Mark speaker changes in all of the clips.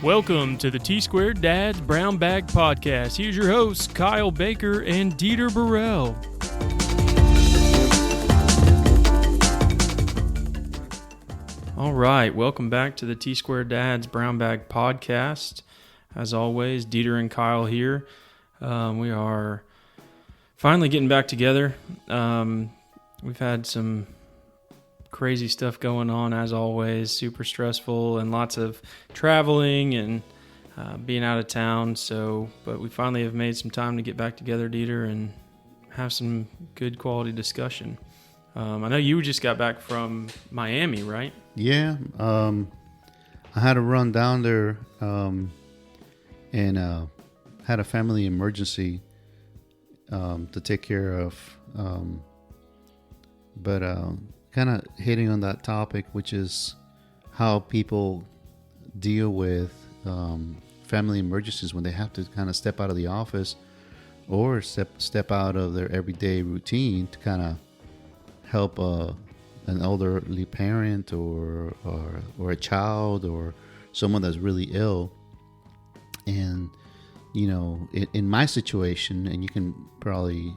Speaker 1: Welcome to the T-Squared Dad's Brown Bag Podcast. Here's your hosts, Kyle Baker and Dieter Burrell. All right, welcome back to the T-Squared Dad's Brown Bag Podcast. As always, Dieter and Kyle here. We are finally getting back together. We've had some crazy stuff going on, as always, super stressful and lots of traveling and being out of town. But we finally have made some time to get back together, Dieter, and have some good quality discussion. I know you just got back from Miami, right?
Speaker 2: Yeah, I had to run down there and had a family emergency to take care of. But kind of hitting on that topic, which is how people deal with family emergencies when they have to kind of step out of the office or step out of their everyday routine to kind of help an elderly parent or a child or someone that's really ill. And you know, in my situation, and you can probably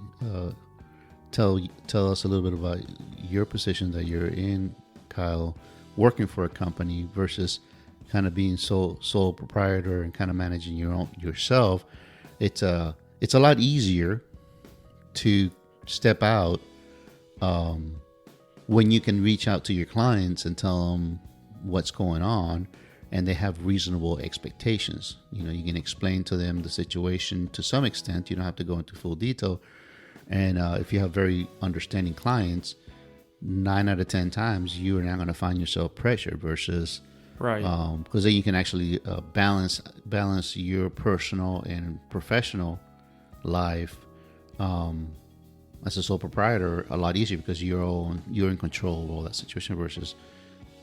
Speaker 2: tell us a little bit about your position that you're in, Kyle, working for a company versus kind of being sole proprietor and kind of managing yourself. It's a lot easier to step out when you can reach out to your clients and tell them what's going on, and they have reasonable expectations. You know, you can explain to them the situation to some extent. You don't have to go into full detail. And if you have very understanding clients, 9 out of 10 times you are not going to find yourself pressured versus
Speaker 1: right,
Speaker 2: because then you can actually balance your personal and professional life as a sole proprietor a lot easier because you're in control of all that situation versus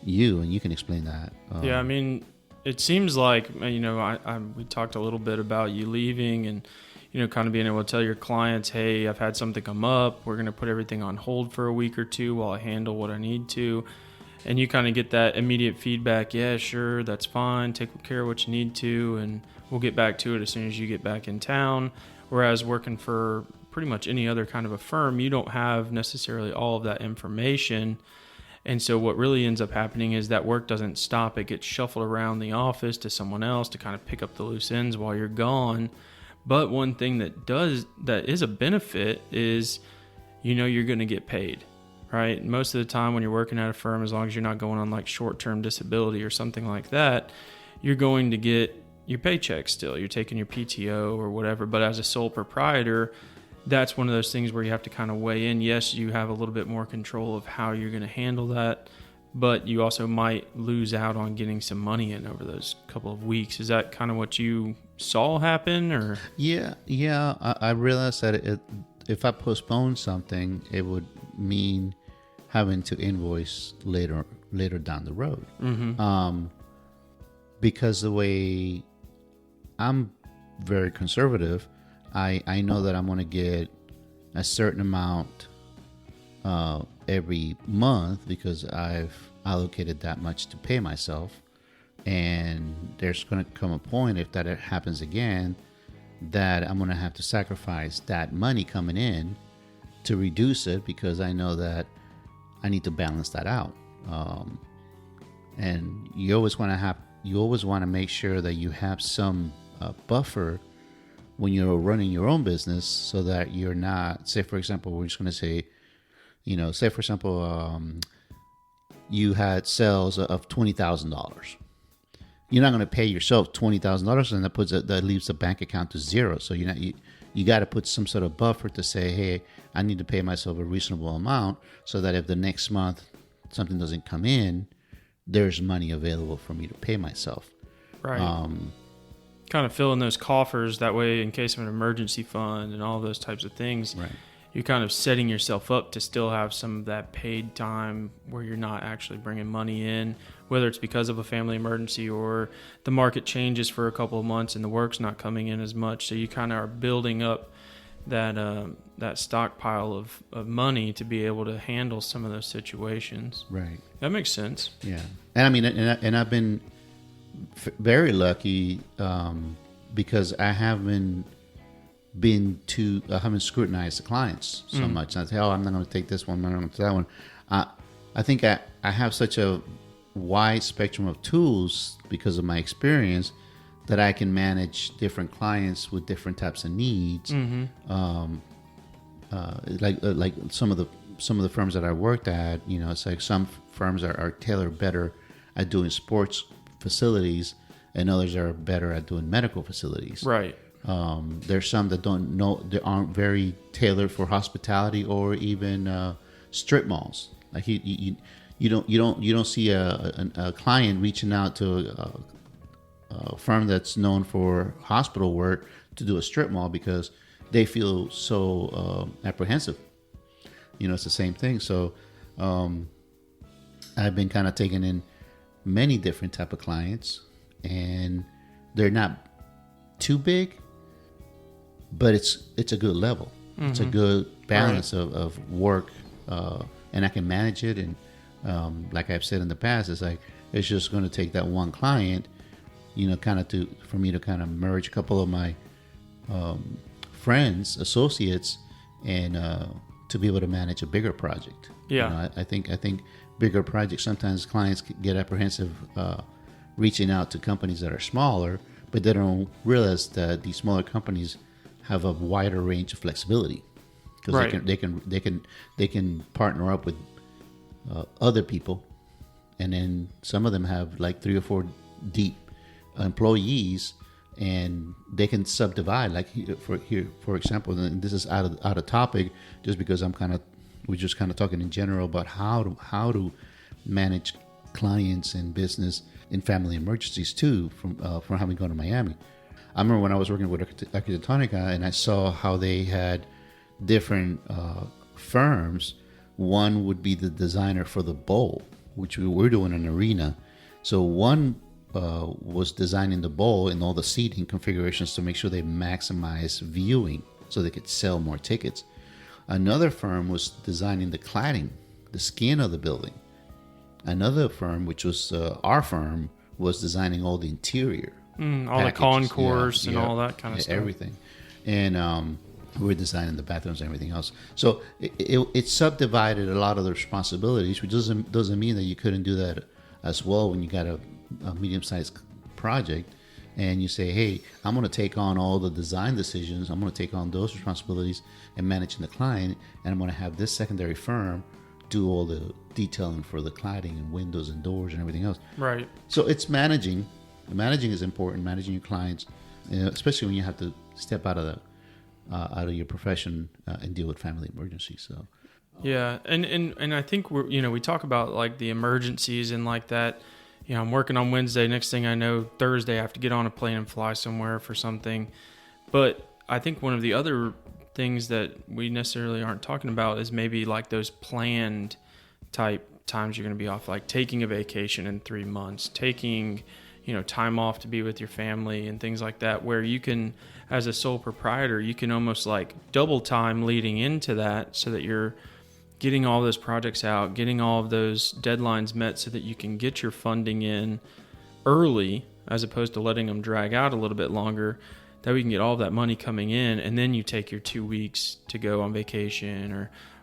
Speaker 2: you, and you can explain that.
Speaker 1: Yeah, I mean, it seems like, you know, we talked a little bit about you leaving and, you know, kind of being able to tell your clients, hey, I've had something come up. We're going to put everything on hold for a week or two while I handle what I need to. And you kind of get that immediate feedback. Yeah, sure, that's fine. Take care of what you need to, and we'll get back to it as soon as you get back in town. Whereas working for pretty much any other kind of a firm, you don't have necessarily all of that information. And so what really ends up happening is that work doesn't stop. It gets shuffled around the office to someone else to kind of pick up the loose ends while you're gone. But one thing that is a benefit is, you know, you're going to get paid, right? Most of the time when you're working at a firm, as long as you're not going on like short-term disability or something like that, you're going to get your paycheck still. You're taking your PTO or whatever. But as a sole proprietor, that's one of those things where you have to kind of weigh in. Yes, you have a little bit more control of how you're going to handle that, but you also might lose out on getting some money in over those couple of weeks. Is that kind of what you saw happen? Or
Speaker 2: Yeah. I realized that if I postpone something, it would mean having to invoice later down the road. Mm-hmm. Because the way I'm very conservative, I know that I'm going to get a certain amount every month because I've allocated that much to pay myself. And there's going to come a point, if that happens again, that I'm going to have to sacrifice that money coming in to reduce it because I know that I need to balance that out. And you always want to make sure that you have some buffer when you're running your own business, so that you're not, say for example, we're just going to say, you know, say for example, you had sales of $20,000. You're not going to pay yourself $20,000, and that leaves the bank account to zero. So you got to put some sort of buffer to say, hey, I need to pay myself a reasonable amount so that if the next month something doesn't come in, there's money available for me to pay myself.
Speaker 1: Right. Kind of fill in those coffers that way in case of an emergency fund and all those types of things.
Speaker 2: Right.
Speaker 1: You're kind of setting yourself up to still have some of that paid time where you're not actually bringing money in, whether it's because of a family emergency or the market changes for a couple of months and the work's not coming in as much. So you kind of are building up that stockpile of money to be able to handle some of those situations.
Speaker 2: Right.
Speaker 1: That makes sense.
Speaker 2: Yeah. And I mean, and I've been very lucky because I haven't scrutinized the clients so much. I say, oh, I'm not going to take this one, I'm not going to take that one. I think I have such a wide spectrum of tools because of my experience that I can manage different clients with different types of needs. Like some of the firms that I worked at, it's like some firms are tailored better at doing sports facilities, and others are better at doing medical facilities.
Speaker 1: Right.
Speaker 2: There's some that they aren't very tailored for hospitality or even strip malls. Like you don't see a client reaching out to a firm that's known for hospital work to do a strip mall because they feel so apprehensive. It's the same thing. So I've been kind of taking in many different type of clients, and they're not too big, but it's a good level. It's a good balance of work, and I can manage it. And like I've said in the past, it's just going to take that one client, for me to kind of merge a couple of my friends, associates, and to be able to manage a bigger project.
Speaker 1: Yeah.
Speaker 2: I think bigger projects, sometimes clients get apprehensive reaching out to companies that are smaller, but they don't realize that these smaller companies have a wider range of flexibility because they can partner up with other people, and then some of them have like 3 or 4 deep employees, and they can subdivide. Like for example, and this is out of topic, just because we're just kind of talking in general about how to manage clients and business in family emergencies too, from having gone to Miami. I remember when I was working with Arquitectonica, and I saw how they had different firms. One would be the designer for the bowl, which we were doing an arena. So one was designing the bowl and all the seating configurations to make sure they maximize viewing so they could sell more tickets. Another firm was designing the cladding, the skin of the building. Another firm, which was our firm, was designing all the interior.
Speaker 1: All the concourse and all that kind of stuff.
Speaker 2: Everything. And we were designing the bathrooms and everything else. So it subdivided a lot of the responsibilities, which doesn't mean that you couldn't do that as well when you got a medium-sized project and you say, hey, I'm going to take on all the design decisions. I'm going to take on those responsibilities and managing the client, and I'm going to have this secondary firm do all the detailing for the cladding and windows and doors and everything else.
Speaker 1: Right.
Speaker 2: So it's managing. Managing is important. Managing your clients, especially when you have to step out of your profession and deal with family emergencies. So.
Speaker 1: Yeah, and I think we talk about like the emergencies and like that. I'm working on Wednesday. Next thing I know, Thursday I have to get on a plane and fly somewhere for something. But I think one of the other things that we necessarily aren't talking about is maybe like those planned type times you're going to be off, like taking a vacation in 3 months, taking time off to be with your family and things like that, where you can, as a sole proprietor, you can almost like double time leading into that so that you're getting all those projects out, getting all of those deadlines met so that you can get your funding in early as opposed to letting them drag out a little bit longer, that we can get all of that money coming in, and then you take your 2 weeks to go on vacation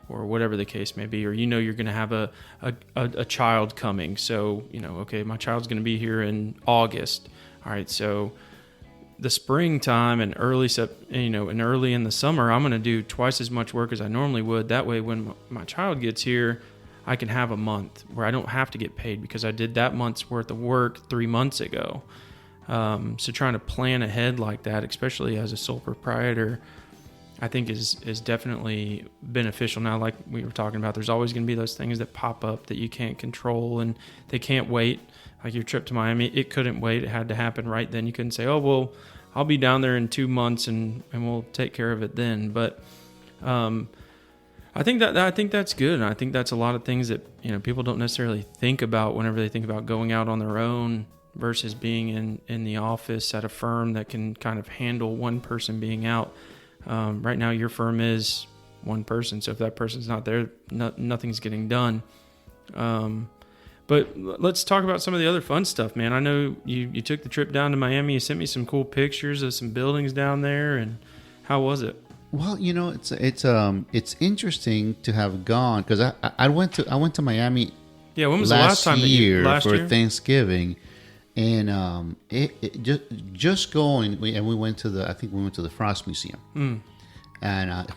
Speaker 1: or whatever the case may be, or you're going to have a child coming. So, okay, my child's going to be here in August. All right, so the springtime and early in the summer, I'm going to do twice as much work as I normally would. That way, when my child gets here, I can have a month where I don't have to get paid because I did that month's worth of work 3 months ago. So trying to plan ahead like that, especially as a sole proprietor, I think is definitely beneficial. Now, like we were talking about, there's always going to be those things that pop up that you can't control and they can't wait. Like your trip to Miami, it couldn't wait. It had to happen right then. You couldn't say, oh, well, I'll be down there in 2 months and we'll take care of it then. But I think that's good. And I think that's a lot of things that, people don't necessarily think about whenever they think about going out on their own versus being in the office at a firm that can kind of handle one person being out. Right now, your firm is one person. So if that person's not there, nothing's getting done. But let's talk about some of the other fun stuff, man. I know you took the trip down to Miami. You sent me some cool pictures of some buildings down there, and how was it?
Speaker 2: Well, it's interesting to have gone because I went to Miami.
Speaker 1: Yeah, when was the last time that you last
Speaker 2: for
Speaker 1: year?
Speaker 2: Thanksgiving, and it just going. We went to the Frost Museum, and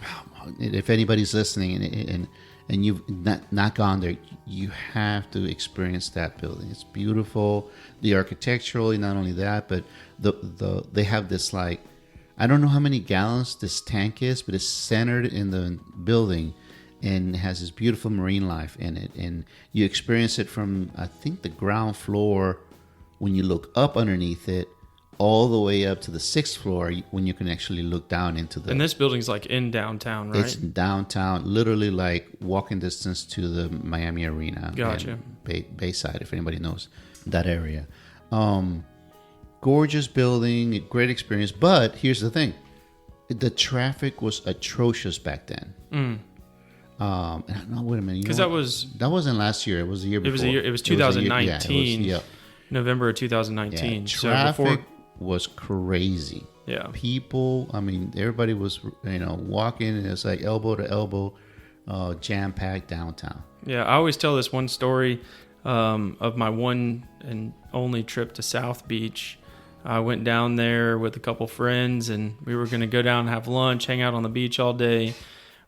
Speaker 2: if anybody's listening and you've not gone there, you have to experience that building. It's beautiful, the architecturally. Not only that, but they have this like. I don't know how many gallons this tank is, but it's centered in the building and has this beautiful marine life in it. And you experience it from, I think, the ground floor when you look up underneath it, all the way up to the 6th floor when you can actually look down into the...
Speaker 1: And this building's like in downtown, right?
Speaker 2: It's downtown, literally like walking distance to the Miami Arena.
Speaker 1: Gotcha.
Speaker 2: Bayside, if anybody knows that area. Gorgeous building, great experience. But here's the thing. The traffic was atrocious back then. No, wait a minute.
Speaker 1: Because that
Speaker 2: wasn't last year. It was the year before.
Speaker 1: It was 2019.
Speaker 2: Yeah,
Speaker 1: November of 2019.
Speaker 2: Yeah, traffic was crazy.
Speaker 1: Yeah.
Speaker 2: People, I mean, everybody was, walking, and it's like elbow to elbow, jam-packed downtown.
Speaker 1: Yeah, I always tell this one story of my one and only trip to South Beach. I went down there with a couple friends, and we were going to go down and have lunch, hang out on the beach all day.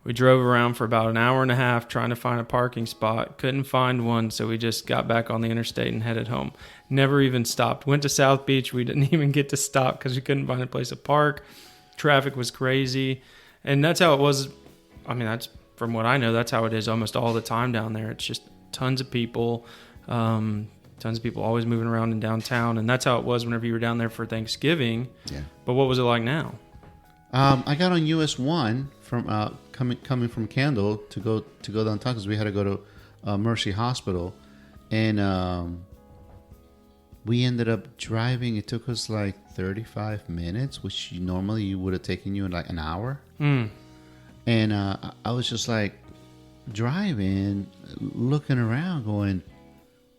Speaker 1: We drove around for about an hour and a half trying to find a parking spot. Couldn't find one, so we just got back on the interstate and headed home. Never even stopped. Went to South Beach. We didn't even get to stop because we couldn't find a place to park. Traffic was crazy. And that's how it was. I mean, that's from what I know, that's how it is almost all the time down there. It's just tons of people. Tons of people always moving around in downtown. And that's how it was whenever you were down there for Thanksgiving. Yeah. But what was it like now?
Speaker 2: I got on US 1 from coming from Kendall to go downtown because we had to go to Mercy Hospital, and we ended up driving. It took us like 35 minutes, which normally you would have taken you in like an hour. And I was just like driving, looking around, going,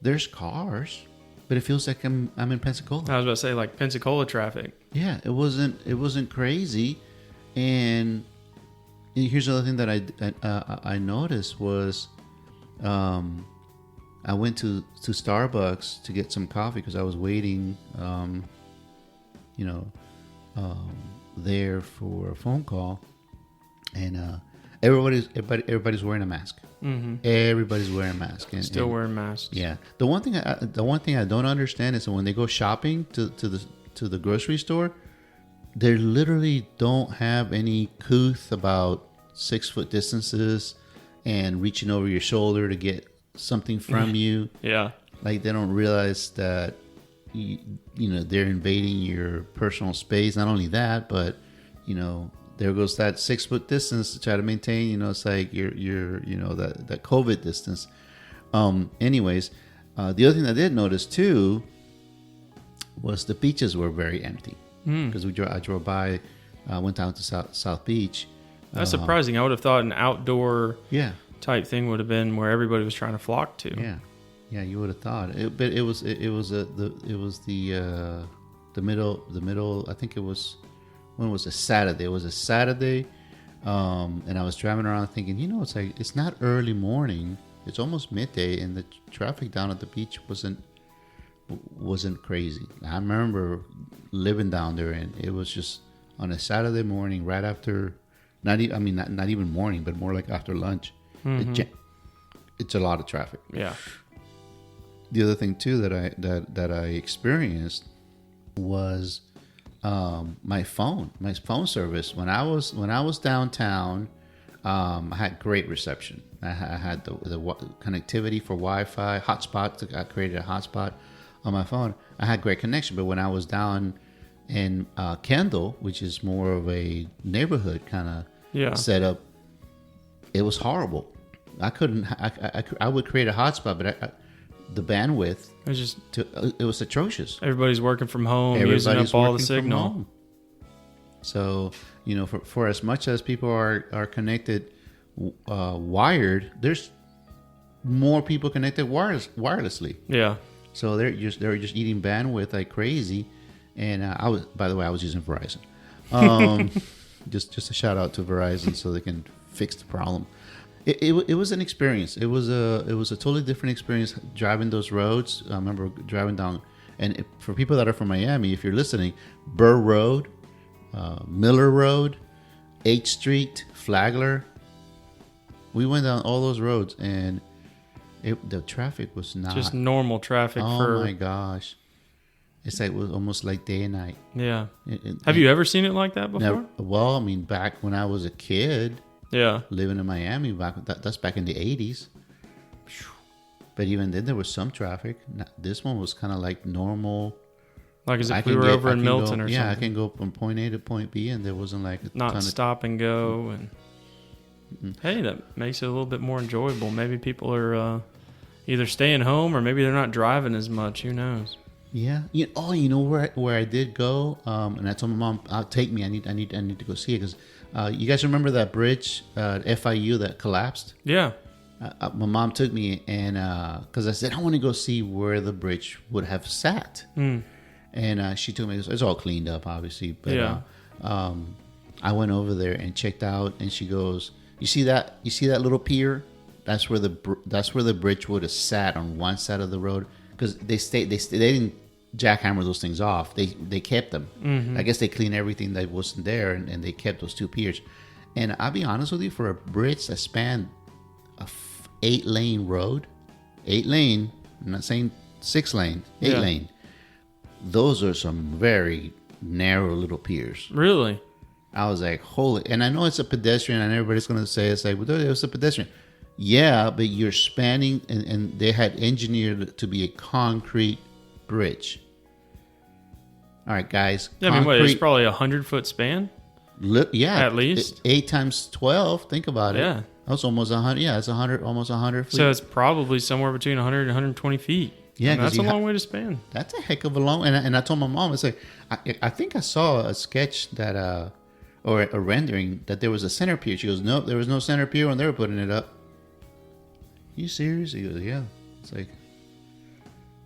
Speaker 2: "There's cars." But it feels like I'm in Pensacola.
Speaker 1: I was about to say, like Pensacola traffic.
Speaker 2: Yeah, it wasn't crazy, and here's the other thing that I noticed was, I went to Starbucks to get some coffee because I was waiting, there for a phone call, and everybody's wearing a mask. Mm-hmm. Everybody's wearing a mask.
Speaker 1: Still wearing masks.
Speaker 2: Yeah. The one thing I don't understand is that when they go shopping to the grocery store, they literally don't have any couth about 6 foot distances and reaching over your shoulder to get something from you.
Speaker 1: Yeah.
Speaker 2: Like they don't realize that they're invading your personal space. Not only that, but there goes that 6 foot distance to try to maintain. It's like you're that COVID distance. Anyways, the other thing I did notice too was the beaches were very empty because I drove by, went down to South Beach.
Speaker 1: That's surprising. I would have thought an outdoor type thing would have been where everybody was trying to flock to.
Speaker 2: Yeah, you would have thought. But it was the middle. I think it was. When was a Saturday? It was a Saturday, and I was driving around thinking, it's like it's not early morning. It's almost midday, and the traffic down at the beach wasn't crazy. I remember living down there, and it was just on a Saturday morning, right after, not even morning, but more like after lunch. Mm-hmm. It's a lot of traffic.
Speaker 1: Yeah.
Speaker 2: The other thing too that I experienced was. My phone service. When I was downtown, I had great reception. I had the connectivity for Wi-Fi, hotspot. I created a hotspot on my phone. I had great connection. But when I was down in Kendall, which is more of a neighborhood kind of setup, it was horrible. I couldn't. I would create a hotspot, but the bandwidth. It was atrocious.
Speaker 1: Everybody's working from home, using up all the signal.
Speaker 2: So, for as much as people are connected, wired, there's more people connected wirelessly.
Speaker 1: Yeah.
Speaker 2: So they were just eating bandwidth like crazy. And I was using Verizon. Just a shout out to Verizon so they can fix the problem. It was an experience. It was a totally different experience driving those roads. I remember driving down, and for people that are from Miami, if you're listening, Burr Road, Miller Road, 8th Street, Flagler. We went down all those roads, and the traffic was not
Speaker 1: just normal traffic.
Speaker 2: Oh my gosh, it's like it was almost like day and night.
Speaker 1: Yeah. Have you ever seen it like that before?
Speaker 2: Never, well, I mean, back when I was a kid.
Speaker 1: Yeah.
Speaker 2: Living in Miami, that's back in the 80s. But even then, there was some traffic. This one was kind of like normal.
Speaker 1: Like as if we were over in Milton or something.
Speaker 2: Yeah, I can go from point A to point B, and there wasn't like
Speaker 1: not stop and go. And hey, that makes it a little bit more enjoyable. Maybe people are either staying home or maybe they're not driving as much. Who knows?
Speaker 2: Yeah. You know where I did go, and I told my mom, "I'll take me. I need to go see it." Because you guys remember that bridge at FIU that collapsed?
Speaker 1: Yeah.
Speaker 2: My mom took me, and because I said I want to go see where the bridge would have sat, and she took me. It's all cleaned up, obviously, but
Speaker 1: yeah.
Speaker 2: I went over there and checked out, and she goes, "You see that little pier? That's where the bridge would have sat on one side of the road because they didn't jackhammer those things off. They kept them. Mm-hmm. I guess they cleaned everything that wasn't there, and they kept those two piers. And I'll be honest with you, for a bridge that spanned a 8-lane road, 8-lane, I'm not saying 6-lane, 8-lane, those are some very narrow little piers.
Speaker 1: Really?
Speaker 2: I was like, holy, and I know it's a pedestrian, and everybody's going to say, it's like, well, it was a pedestrian. Yeah, but you're spanning, and they had engineered it to be a concrete bridge. All right, guys.
Speaker 1: Yeah, I mean, wait, it's probably 100-foot span?
Speaker 2: Yeah.
Speaker 1: At least?
Speaker 2: 8 times 12, think about it.
Speaker 1: Yeah.
Speaker 2: That's almost 100, yeah, it's 100, almost 100 feet.
Speaker 1: So it's probably somewhere between 100 and 120 feet.
Speaker 2: Yeah,
Speaker 1: that's a long way to span.
Speaker 2: That's a heck of a long, and I told my mom, it's like, I think I saw a sketch that, or a rendering that there was a center pier. She goes, nope, there was no center pier when they were putting it up. You serious? He goes, yeah. It's like,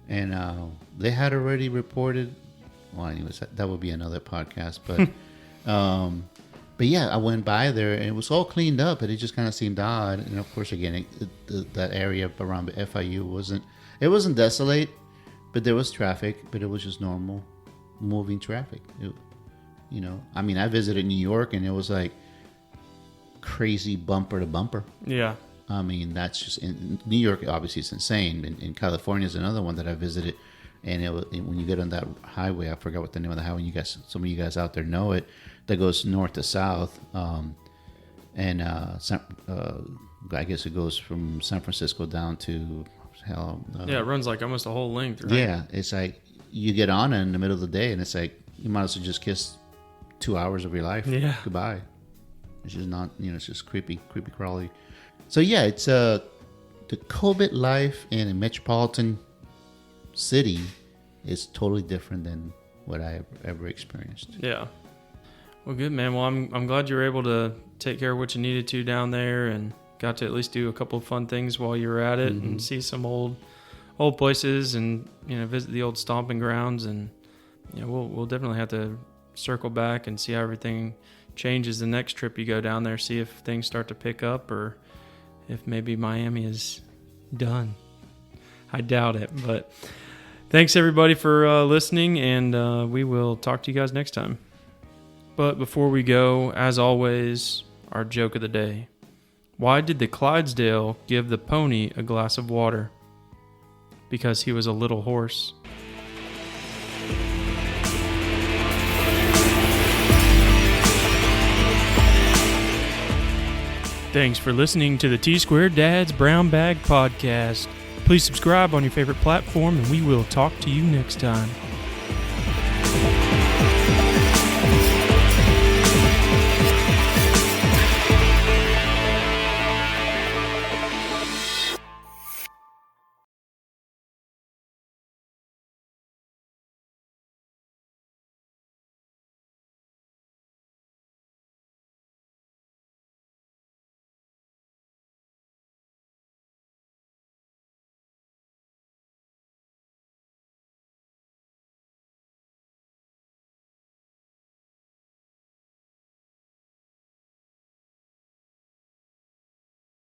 Speaker 2: and they had already reported. Well, anyways, that would be another podcast. But yeah, I went by there and it was all cleaned up, but it just kind of seemed odd. And of course, again, that area around FIU wasn't desolate, but there was traffic, but it was just normal moving traffic. I mean, I visited New York and it was like crazy bumper to bumper.
Speaker 1: Yeah.
Speaker 2: I mean, that's just in New York. Obviously, it's insane. In California is another one that I visited, and when you get on that highway, I forgot what the name of the highway. Some of you guys out there know it. That goes north to south, and I guess it goes from San Francisco down to hell.
Speaker 1: Yeah, it runs like almost the whole length, right?
Speaker 2: Yeah, it's like you get on it in the middle of the day, and it's like you might as well just kiss 2 hours of your life.
Speaker 1: Yeah.
Speaker 2: Goodbye. It's just not, it's just creepy crawly. So yeah, it's the COVID life in a metropolitan city is totally different than what I ever experienced.
Speaker 1: Yeah. Well, good, man. Well, I'm glad you were able to take care of what you needed to down there and got to at least do a couple of fun things while you were at it and see some old places and visit the old stomping grounds, and we'll definitely have to circle back and see how everything changes the next trip you go down there. See if things start to pick up or if maybe Miami is done. I doubt it, but thanks everybody for listening, and we will talk to you guys next time. But before we go, as always, our joke of the day. Why did the Clydesdale give the pony a glass of water? Because he was a little horse. Thanks for listening to the T-Squared Dad's Brown Bag Podcast. Please subscribe on your favorite platform, and we will talk to you next time.